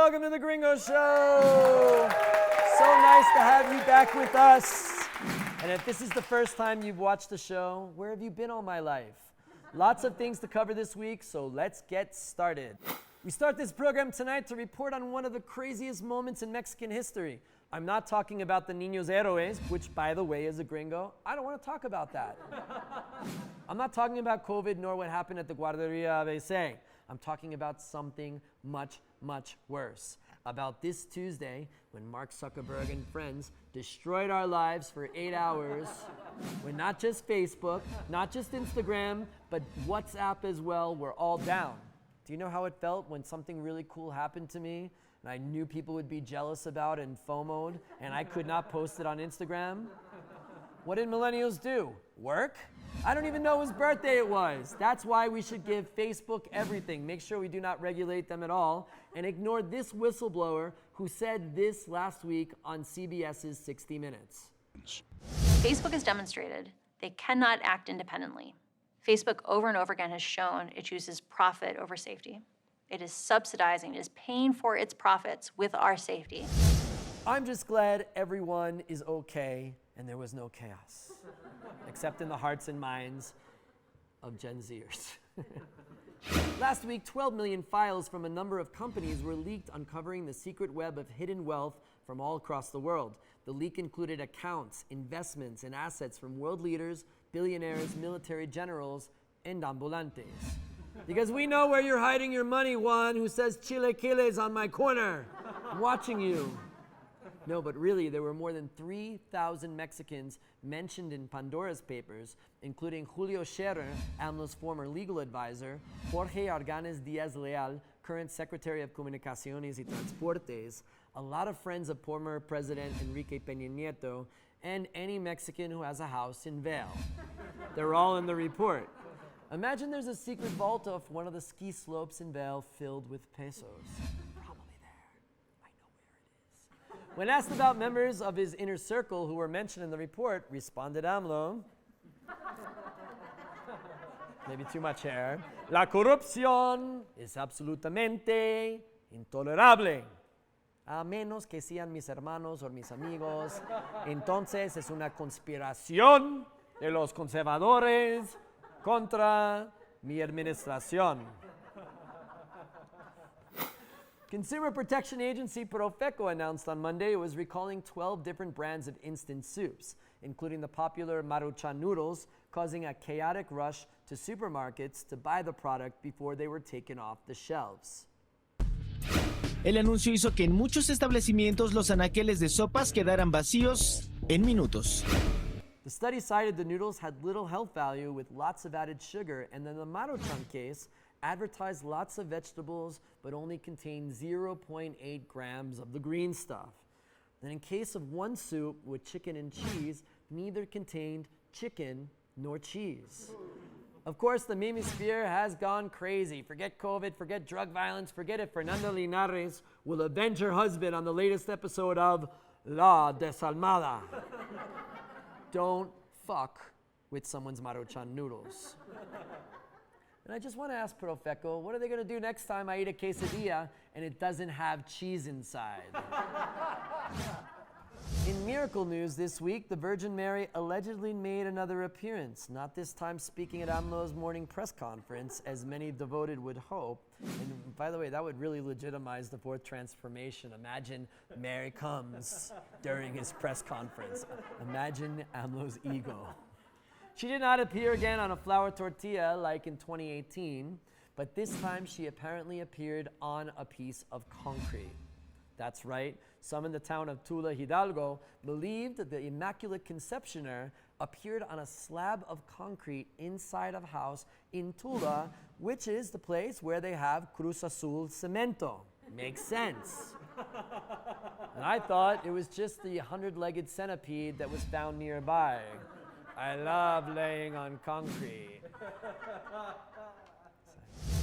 welcome to the Gringo Show. So nice to have you back with us. And if this is the first time you've watched the show, where have you been all my life? Lots of things to cover this week, so let's get started. We start this program tonight to report on one of the craziest moments in Mexican history. I'm not talking about the Niños Héroes, which, by the way, is a gringo. I don't want to talk about that. I'm not talking about COVID nor what happened at the Guarderia ABC. I'm talking about something much, much worse. About this Tuesday, when Mark Zuckerberg and friends destroyed our lives for 8 hours, when not just Facebook, not just Instagram, but WhatsApp as well, were all down. Do you know how it felt when something really cool happened to me and I knew people would be jealous about and FOMO'd and I could not post it on Instagram? What did millennials do? Work? I don't even know whose birthday it was. That's why we should give Facebook everything. Make sure we do not regulate them at all and ignore this whistleblower who said this last week on CBS's 60 Minutes. Facebook has demonstrated they cannot act independently. Facebook over and over again has shown it chooses profit over safety. It is subsidizing, it is paying for its profits with our safety. I'm just glad everyone is okay and there was no chaos, except in the hearts and minds of Gen Zers. Last week, 12 million files from a number of companies were leaked, uncovering the secret web of hidden wealth from all across the world. The leak included accounts, investments, and assets from world leaders, billionaires, military generals, and ambulantes. Because we know where you're hiding your money, Juan, who says chilequiles on my corner. I'm watching you. No, but really, there were more than 3,000 Mexicans mentioned in Pandora's papers, including Julio Scherer, AMLO's former legal advisor, Jorge Arganes Díaz-Leal, current Secretary of Comunicaciones y Transportes, a lot of friends of former President Enrique Peña Nieto, and any Mexican who has a house in Vail. They're all in the report. Imagine there's a secret vault off one of the ski slopes in Vail filled with pesos. When asked about members of his inner circle who were mentioned in the report, responded AMLO. Maybe too much hair. La corrupción es absolutamente intolerable. A menos que sean mis hermanos o mis amigos. Entonces es una conspiración de los conservadores contra mi administración. Consumer Protection Agency Profeco announced on Monday it was recalling 12 different brands of instant soups, including the popular Maruchan noodles, causing a chaotic rush to supermarkets to buy the product before they were taken off the shelves. El anuncio hizo que en muchos establecimientos los anaqueles de sopas quedaran vacíos en minutos. The study cited the noodles had little health value with lots of added sugar, and then the Maruchan case advertised lots of vegetables but only contained 0.8 grams of the green stuff. Then in case of one soup with chicken and cheese, neither contained chicken nor cheese. Of course, the meme sphere has gone crazy. Forget COVID, forget drug violence, forget if Fernanda Linares will avenge her husband on the latest episode of La Desalmada. Don't fuck with someone's Maruchan noodles. And I just want to ask Profeco, what are they going to do next time I eat a quesadilla and it doesn't have cheese inside? In miracle news this week, the Virgin Mary allegedly made another appearance, not this time speaking at AMLO's morning press conference, as many devoted would hope. And by the way, that would really legitimize the fourth transformation. Imagine Mary comes during his press conference. Imagine AMLO's ego. She did not appear again on a flour tortilla like in 2018, but this time she apparently appeared on a piece of concrete. That's right, some in the town of Tula, Hidalgo, believed that the Immaculate Conceptioner appeared on a slab of concrete inside of a house in Tula, which is the place where they have Cruz Azul Cemento. Makes sense. And I thought it was just the 100-legged centipede that was found nearby. I love laying on concrete.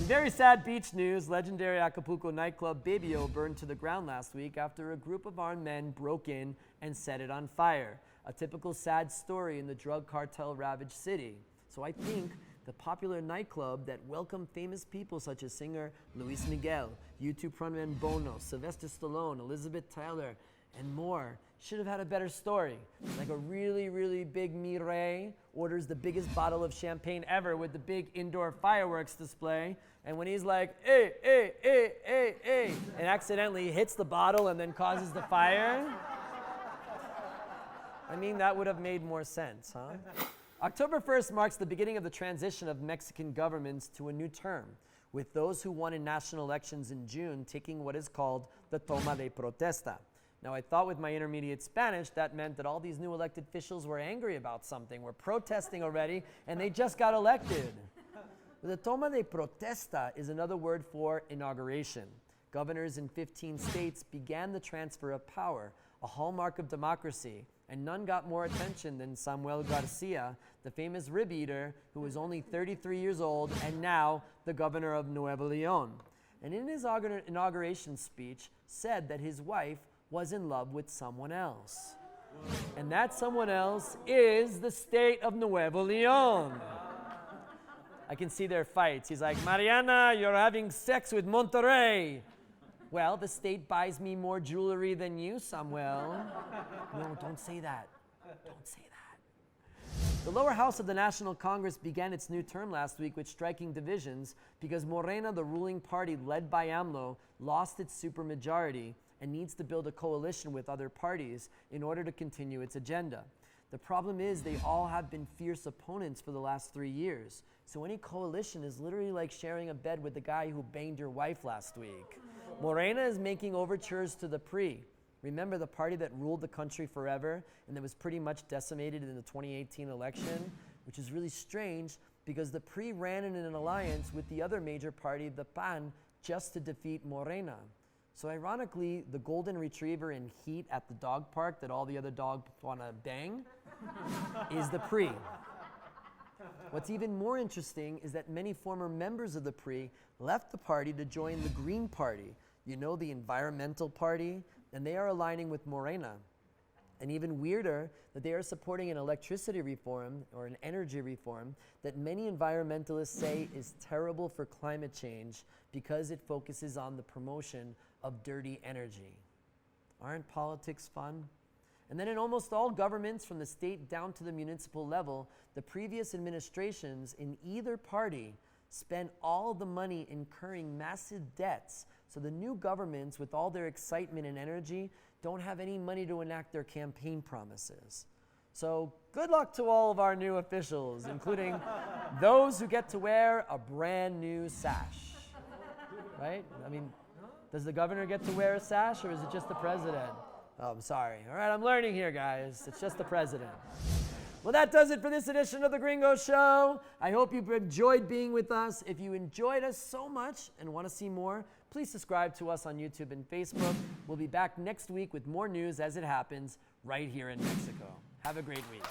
Very sad beach news. Legendary Acapulco nightclub Babio burned to the ground last week after a group of armed men broke in and set it on fire. A typical sad story in the drug cartel-ravaged city. So I think the popular nightclub that welcomed famous people such as singer Luis Miguel, U2 frontman Bono, Sylvester Stallone, Elizabeth Taylor, and more, should have had a better story. Like a really, really big Mireille orders the biggest bottle of champagne ever with the big indoor fireworks display, and when he's like, hey, hey, hey, hey, hey, and accidentally hits the bottle and then causes the fire, I mean, that would have made more sense, huh? October 1st marks the beginning of the transition of Mexican governments to a new term, with those who won in national elections in June taking what is called the toma de protesta. Now, I thought with my intermediate Spanish, that meant that all these new elected officials were angry about something, were protesting already, and they just got elected. The toma de protesta is another word for inauguration. Governors in 15 states began the transfer of power, a hallmark of democracy, and none got more attention than Samuel Garcia, the famous rib eater who was only 33 years old and now the governor of Nuevo León. And in his inauguration speech, said that his wife was in love with someone else. And that someone else is the state of Nuevo León. I can see their fights. He's like, Mariana, you're having sex with Monterrey. Well, the state buys me more jewelry than you, Samuel. No, don't say that. Don't say that. The lower house of the National Congress began its new term last week with striking divisions because Morena, the ruling party led by AMLO, lost its supermajority and needs to build a coalition with other parties in order to continue its agenda. The problem is they all have been fierce opponents for the last 3 years. So any coalition is literally like sharing a bed with the guy who banged your wife last week. Morena is making overtures to the PRI. Remember the party that ruled the country forever and that was pretty much decimated in the 2018 election, which is really strange because the PRI ran in an alliance with the other major party, the PAN, just to defeat Morena. So ironically, the golden retriever in Heat at the dog park that all the other dogs want to bang is the PRI. What's even more interesting is that many former members of the PRI left the party to join the Green Party, you know, the environmental party, and they are aligning with Morena. And even weirder, that they are supporting an electricity reform or an energy reform that many environmentalists say is terrible for climate change because it focuses on the promotion of dirty energy. Aren't politics fun? And then in almost all governments from the state down to the municipal level, the previous administrations in either party spent all the money incurring massive debts. So the new governments, with all their excitement and energy, don't have any money to enact their campaign promises. So good luck to all of our new officials, including those who get to wear a brand new sash. Right? I mean, does the governor get to wear a sash or is it just the president? Oh, I'm sorry. All right, I'm learning here, guys. It's just the president. Well, that does it for this edition of The Gringo Show. I hope you've enjoyed being with us. If you enjoyed us so much and want to see more, please subscribe to us on YouTube and Facebook. We'll be back next week with more news as it happens right here in Mexico. Have a great week.